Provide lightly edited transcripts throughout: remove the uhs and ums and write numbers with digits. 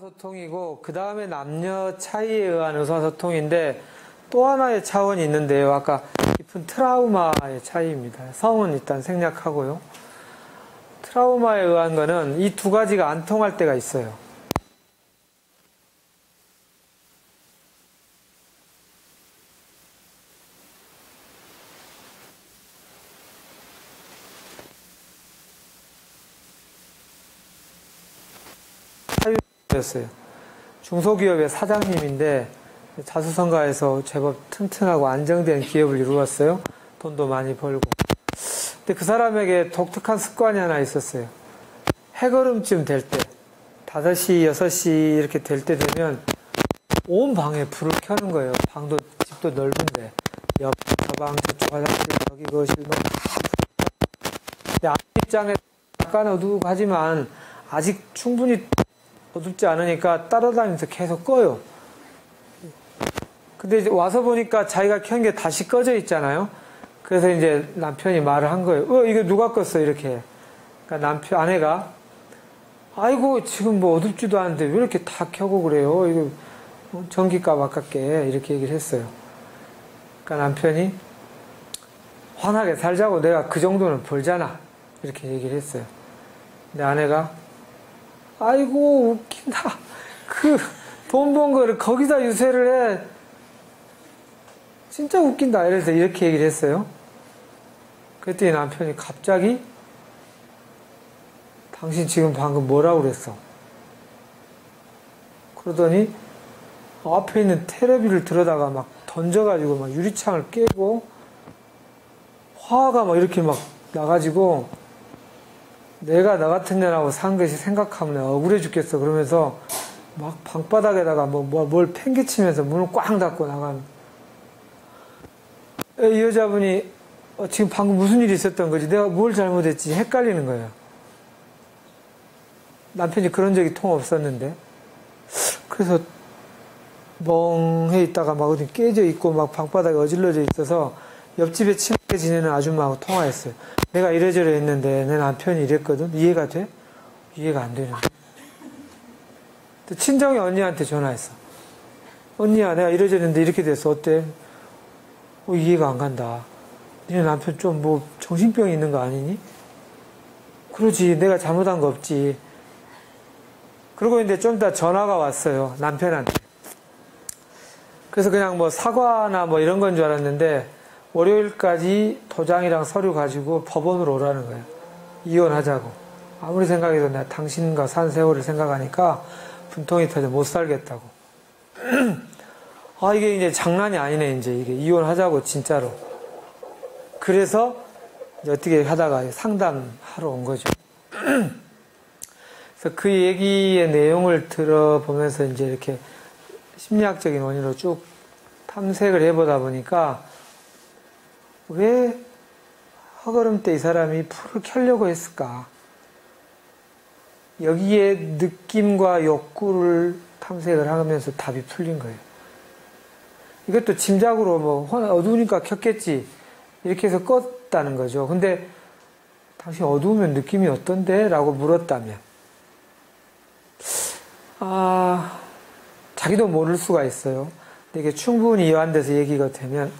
의사소통이고 그 다음에 남녀 차이에 의한 의사소통인데 또 하나의 차원이 있는데요. 아까 깊은 트라우마의 차이입니다. 성은 일단 생략하고요. 트라우마에 의한 거는 이 두 가지가 안 통할 때가 있어요. 사유였어요. 중소기업의 사장님인데 자수성가해서 제법 튼튼하고 안정된 기업을 이루었어요. 돈도 많이 벌고. 근데 그 사람에게 독특한 습관이 하나 있었어요. 해걸음쯤 될 때, 5시, 6시 이렇게 될 때 되면 온 방에 불을 켜는 거예요. 방도, 집도 넓은데. 저 방, 저쪽 화장실, 저기 거실, 근데 아내 입장에 약간 어둑하지만 아직 충분히 어둡지 않으니까 따라다니면서 계속 꺼요. 근데 이제 와서 보니까 자기가 켠 게 다시 꺼져 있잖아요. 그래서 이제 남편이 말을 한 거예요. 이거 누가 껐어? 이렇게. 그러니까 아내가, 아이고, 지금 뭐 어둡지도 않은데 왜 이렇게 다 켜고 그래요? 이거 전기값 아깝게. 이렇게 얘기를 했어요. 그러니까 남편이 환하게 살자고 내가 그 정도는 벌잖아. 이렇게 얘기를 했어요. 근데 아내가, 아이고, 웃긴다. 돈 번 거를 거기다 유세를 해. 진짜 웃긴다. 이래서 이렇게 얘기를 했어요. 그랬더니 남편이 갑자기 당신 지금 방금 뭐라고 그랬어? 그러더니 앞에 있는 테레비를 들여다가 막 던져가지고 막 유리창을 깨고 화가 막 이렇게 막 나가지고 내가 나 같은 년하고 산 것이 생각하면 내가 억울해 죽겠어. 그러면서 막 방바닥에다가 뭘 팽개치면서 문을 꽝 닫고 나간. 이 여자분이 지금 방금 무슨 일이 있었던 거지? 내가 뭘 잘못했지? 헷갈리는 거예요. 남편이 그런 적이 통 없었는데. 그래서 멍해 있다가 막 어디 깨져 있고 막 방바닥에 어질러져 있어서 옆집에 친하게 지내는 아줌마하고 통화했어요. 내가 이래저래 했는데 내 남편이 이랬거든. 이해가 돼? 이해가 안 되는데. 친정이 언니한테 전화했어. 언니야, 내가 이래저래 했는데 이렇게 됐어. 어때? 이해가 안 간다. 니네 남편 좀 뭐 정신병이 있는 거 아니니? 그러지. 내가 잘못한 거 없지. 그러고 있는데 좀 이따 전화가 왔어요. 남편한테. 그래서 그냥 뭐 사과나 뭐 이런 건 줄 알았는데 월요일까지 도장이랑 서류 가지고 법원으로 오라는 거예요. 이혼하자고. 아무리 생각해도 내가 당신과 산 세월을 생각하니까 분통이 터져 못 살겠다고. 이게 이제 장난이 아니네. 이제 이게 이혼하자고 진짜로. 그래서 이제 어떻게 하다가 상담하러 온 거죠. 그래서 그 얘기의 내용을 들어보면서 이제 이렇게 심리학적인 원인으로 쭉 탐색을 해보다 보니까 왜 허걸음 때 이 사람이 불을 켜려고 했을까? 여기에 느낌과 욕구를 탐색을 하면서 답이 풀린 거예요. 이것도 짐작으로 뭐 어두우니까 켰겠지 이렇게 해서 껐다는 거죠. 근데 당신 어두우면 느낌이 어떤데? 라고 물었다면 자기도 모를 수가 있어요. 근데 이게 충분히 이완돼서 얘기가 되면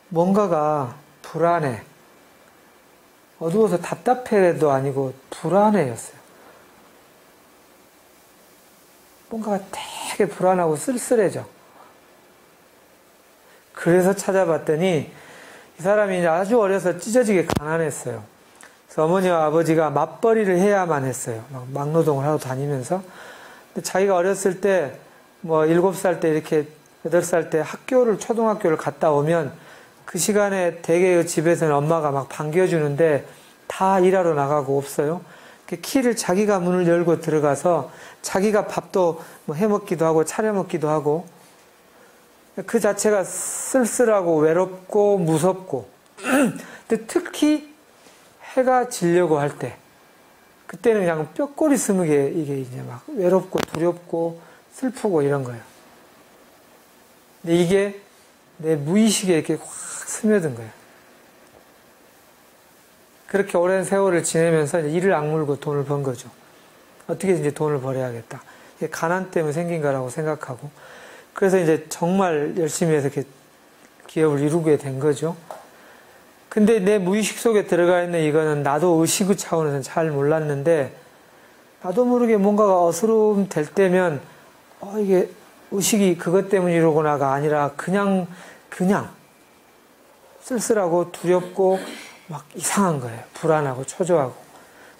뭔가가 불안해. 어두워서 답답해도 아니고 불안해였어요. 뭔가가 되게 불안하고 쓸쓸해져. 그래서 찾아봤더니 이 사람이 아주 어려서 찢어지게 가난했어요. 그래서 어머니와 아버지가 맞벌이를 해야만 했어요. 막노동을 하고 다니면서. 근데 자기가 어렸을 때 뭐 7살 때 이렇게 8살 때 초등학교를 갔다 오면 그 시간에 대개 집에서는 엄마가 막 반겨주는데 다 일하러 나가고 없어요. 키를 자기가 문을 열고 들어가서 자기가 밥도 뭐 해먹기도 하고 차려 먹기도 하고 그 자체가 쓸쓸하고 외롭고 무섭고 근데 특히 해가 지려고 할 때 그때는 그냥 뼈꼬리 스무게 이게 이제 막 외롭고 두렵고 슬프고 이런 거예요. 근데 이게 내 무의식에 이렇게 확 스며든 거예요. 그렇게 오랜 세월을 지내면서 이제 이를 악물고 돈을 번 거죠. 어떻게 이제 돈을 벌어야겠다. 이게 가난 때문에 생긴 거라고 생각하고, 그래서 이제 정말 열심히 해서 이렇게 기업을 이루게 된 거죠. 근데 내 무의식 속에 들어가 있는 이거는 나도 의식의 차원에서는 잘 몰랐는데, 나도 모르게 뭔가가 어스러움 될 때면, 이게 의식이 그것 때문이로구나가 아니라 그냥 쓸쓸하고 두렵고 막 이상한 거예요. 불안하고 초조하고.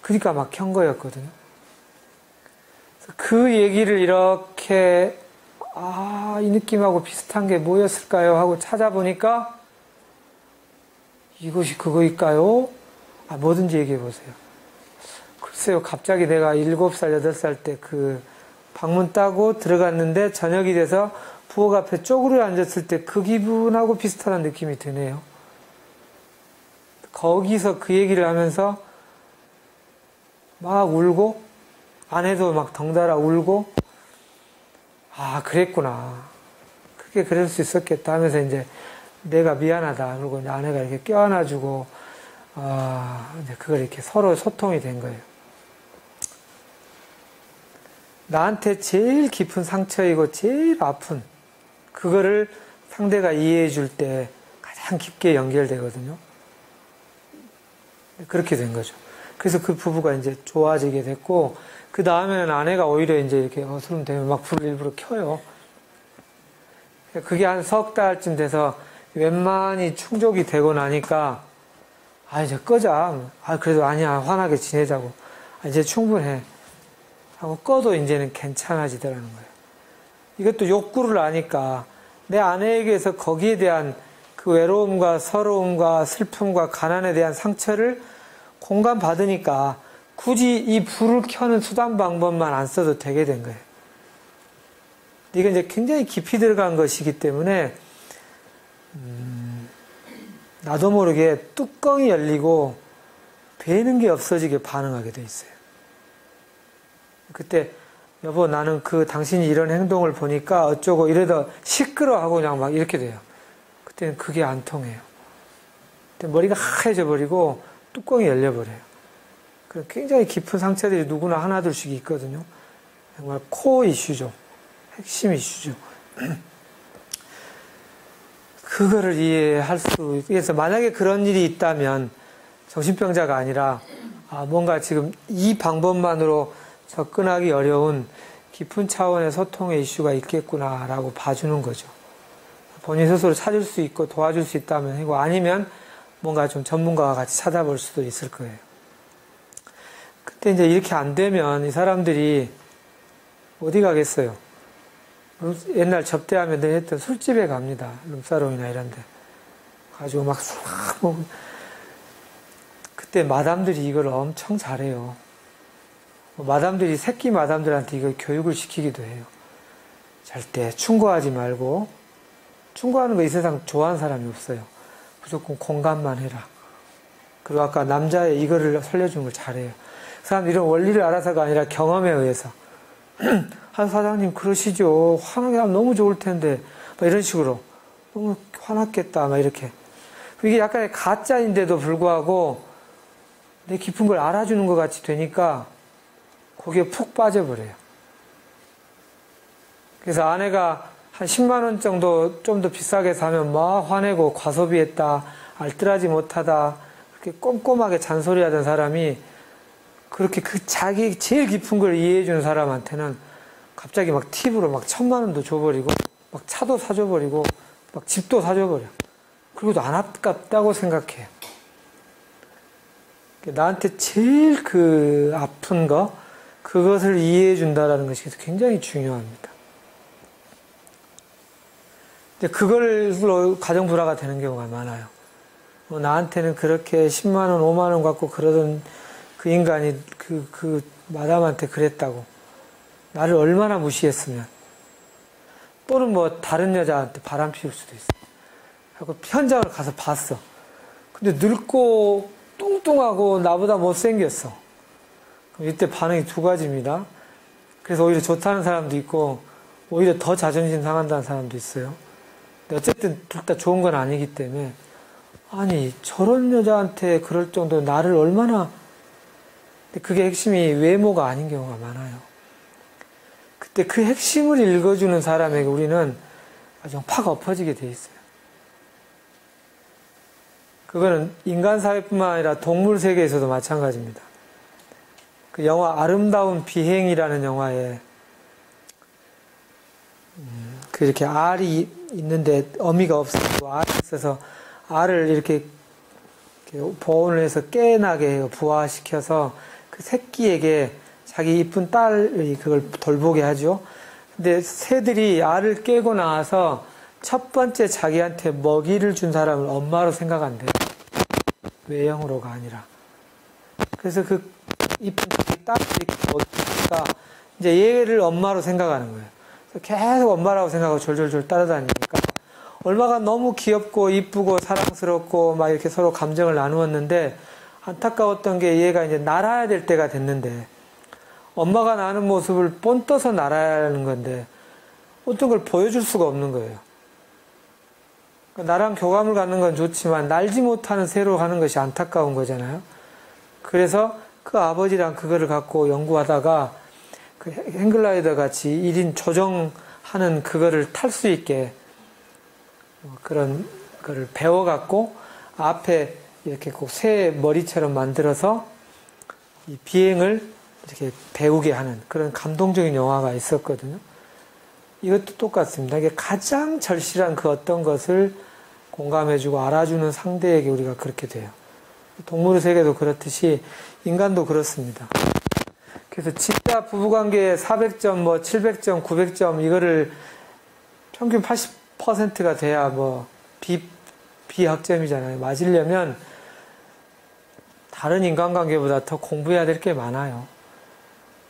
그러니까 막 켠 거였거든요. 그 얘기를 이렇게 이 느낌하고 비슷한 게 뭐였을까요? 하고 찾아보니까 이것이 그거일까요? 뭐든지 얘기해 보세요. 글쎄요, 갑자기 내가 7살, 8살 때 그 방문 따고 들어갔는데 저녁이 돼서 부엌 앞에 쪼그려 앉았을 때 그 기분하고 비슷한 느낌이 드네요. 거기서 그 얘기를 하면서 막 울고, 아내도 막 덩달아 울고, 그랬구나. 그게 그럴 수 있었겠다 하면서 이제 내가 미안하다. 그리고 이제 아내가 이렇게 껴안아주고, 이제 그걸 이렇게 서로 소통이 된 거예요. 나한테 제일 깊은 상처이고 제일 아픈 그거를 상대가 이해해 줄 때 가장 깊게 연결되거든요. 그렇게 된 거죠. 그래서 그 부부가 이제 좋아지게 됐고, 그 다음에는 아내가 오히려 이제 이렇게 어스름 되면 막 불을 일부러 켜요. 그게 한 석 달쯤 돼서 웬만히 충족이 되고 나니까, 이제 끄자. 그래도 아니야. 환하게 지내자고. 이제 충분해. 하고 꺼도 이제는 괜찮아지더라는 거예요. 이것도 욕구를 아니까 내 아내에게서 거기에 대한 그 외로움과 서러움과 슬픔과 가난에 대한 상처를 공감받으니까 굳이 이 불을 켜는 수단 방법만 안 써도 되게 된 거예요. 이건 이제 굉장히 깊이 들어간 것이기 때문에 나도 모르게 뚜껑이 열리고 되는 게 없어지게 반응하게 돼 있어요. 그때 여보 나는 당신이 이런 행동을 보니까 어쩌고 이러다 시끄러워하고 그냥 막 이렇게 돼요. 그때는 그게 안 통해요. 그때 머리가 하얘져 버리고 뚜껑이 열려버려요. 굉장히 깊은 상처들이 누구나 하나둘씩 있거든요. 정말 코어 이슈죠. 핵심 이슈죠. 그거를 이해할 수, 그래서 만약에 그런 일이 있다면 정신병자가 아니라 뭔가 지금 이 방법만으로 접근하기 어려운 깊은 차원의 소통의 이슈가 있겠구나라고 봐주는 거죠. 본인 스스로 찾을 수 있고 도와줄 수 있다면 이고 아니면 뭔가 좀 전문가와 같이 찾아볼 수도 있을 거예요. 그때 이제 이렇게 안 되면 이 사람들이 어디 가겠어요? 옛날 접대하면 늘 했던 술집에 갑니다. 룸사롱이나 이런 데. 가지고 막 술 먹고. 그때 마담들이 이걸 엄청 잘해요. 마담들이 새끼 마담들한테 이걸 교육을 시키기도 해요. 절대 충고하지 말고, 충고하는 거 이 세상 좋아하는 사람이 없어요. 무조건 공감만 해라. 그리고 아까 남자의 이거를 살려주는 걸 잘해요. 그 사람 이런 원리를 알아서가 아니라 경험에 의해서. 한 사장님 그러시죠. 화나게 하면 너무 좋을 텐데. 막 이런 식으로. 너무 화났겠다. 막 이렇게. 이게 약간의 가짜인데도 불구하고 내 깊은 걸 알아주는 것 같이 되니까 거기에 푹 빠져버려요. 그래서 아내가 한 10만 원 정도 좀 더 비싸게 사면 막 화내고 과소비했다, 알뜰하지 못하다, 그렇게 꼼꼼하게 잔소리하던 사람이 그렇게 자기 제일 깊은 걸 이해해주는 사람한테는 갑자기 막 팁으로 막 1000만 원도 줘버리고, 막 차도 사줘버리고, 막 집도 사줘버려. 그리고도 안 아깝다고 생각해요. 나한테 제일 아픈 거, 그것을 이해해준다라는 것이 굉장히 중요합니다. 그걸로 가정불화가 되는 경우가 많아요. 나한테는 그렇게 10만 원, 5만 원 갖고 그러던 그 인간이 그 마담한테 그랬다고. 나를 얼마나 무시했으면. 또는 다른 여자한테 바람 피울 수도 있어. 하고 현장을 가서 봤어. 근데 늙고 뚱뚱하고 나보다 못생겼어. 그럼 이때 반응이 두 가지입니다. 그래서 오히려 좋다는 사람도 있고, 오히려 더 자존심 상한다는 사람도 있어요. 근데 어쨌든 둘 다 좋은 건 아니기 때문에, 아니, 저런 여자한테 그럴 정도로 나를 얼마나, 근데 그게 핵심이 외모가 아닌 경우가 많아요. 근데 그 핵심을 읽어주는 사람에게 우리는 아주 팍 엎어지게 돼 있어요. 그거는 인간 사회뿐만 아니라 동물 세계에서도 마찬가지입니다. 그 영화 아름다운 비행이라는 영화에 그 이렇게 알이 있는데 어미가 없어서 알이 있어서 알을 이렇게 보온을 해서 깨나게 해요. 부화시켜서 그 새끼에게 자기 이쁜 딸이 그걸 돌보게 하죠. 근데 새들이 알을 깨고 나와서 첫 번째 자기한테 먹이를 준 사람을 엄마로 생각한대요. 외형으로가 아니라. 그래서 그 이쁜 딸이 이렇게 먹이니까 이제 얘를 엄마로 생각하는 거예요. 그래서 계속 엄마라고 생각하고 졸졸졸 따라다니니까 얼마가 너무 귀엽고 이쁘고 사랑스럽고 막 이렇게 서로 감정을 나누었는데 안타까웠던 게 얘가 이제 날아야 될 때가 됐는데 엄마가 나는 모습을 뻔떠서 날아야 하는 건데 어떤 걸 보여줄 수가 없는 거예요. 그러니까 나랑 교감을 갖는 건 좋지만 날지 못하는 새로 하는 것이 안타까운 거잖아요. 그래서 그 아버지랑 그거를 갖고 연구하다가 그 행글라이더 같이 1인 조정하는 그거를 탈 수 있게 그런 거를 배워갖고 앞에 이렇게 꼭 새 머리처럼 만들어서 이 비행을 이렇게 배우게 하는 그런 감동적인 영화가 있었거든요. 이것도 똑같습니다. 이게 가장 절실한 그 어떤 것을 공감해주고 알아주는 상대에게 우리가 그렇게 돼요. 동물의 세계도 그렇듯이 인간도 그렇습니다. 그래서 진짜 부부관계에 400점, 뭐 700점, 900점 이거를 평균 80%가 돼야 뭐 비학점이잖아요. 맞으려면 다른 인간관계보다 더 공부해야 될 게 많아요.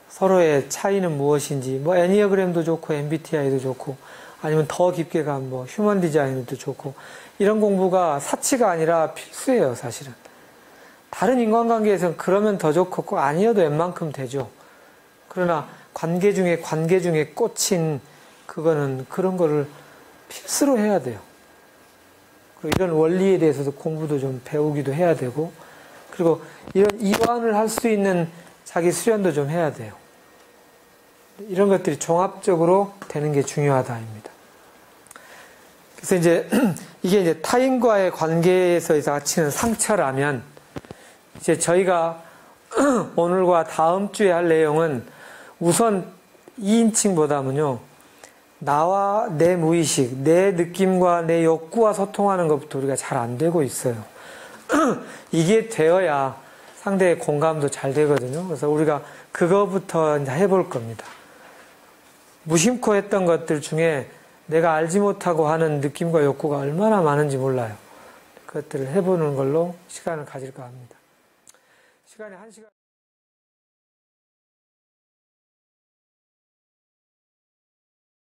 서로의 차이는 무엇인지, 뭐 애니어그램도 좋고 MBTI도 좋고 아니면 더 깊게 간 뭐 휴먼 디자인도 좋고 이런 공부가 사치가 아니라 필수예요, 사실은. 다른 인간관계에서는 그러면 더 좋고 꼭 아니어도 웬만큼 되죠. 그러나 관계 중에 꽂힌 그거는 그런 거를 필수로 해야 돼요. 그리고 이런 원리에 대해서도 공부도 좀 배우기도 해야 되고 그리고 이런 이완을 할 수 있는 자기 수련도 좀 해야 돼요. 이런 것들이 종합적으로 되는 게 중요하다입니다. 그래서 이제 이게 이제 타인과의 관계에서 닥치는 상처라면 이제 저희가 오늘과 다음 주에 할 내용은 우선 2인칭보다는요, 나와 내 무의식, 내 느낌과 내 욕구와 소통하는 것부터 우리가 잘 안 되고 있어요. 이게 되어야 상대의 공감도 잘 되거든요. 그래서 우리가 그거부터 이제 해볼 겁니다. 무심코 했던 것들 중에 내가 알지 못하고 하는 느낌과 욕구가 얼마나 많은지 몰라요. 그것들을 해보는 걸로 시간을 가질까 합니다. 시간이 1시간.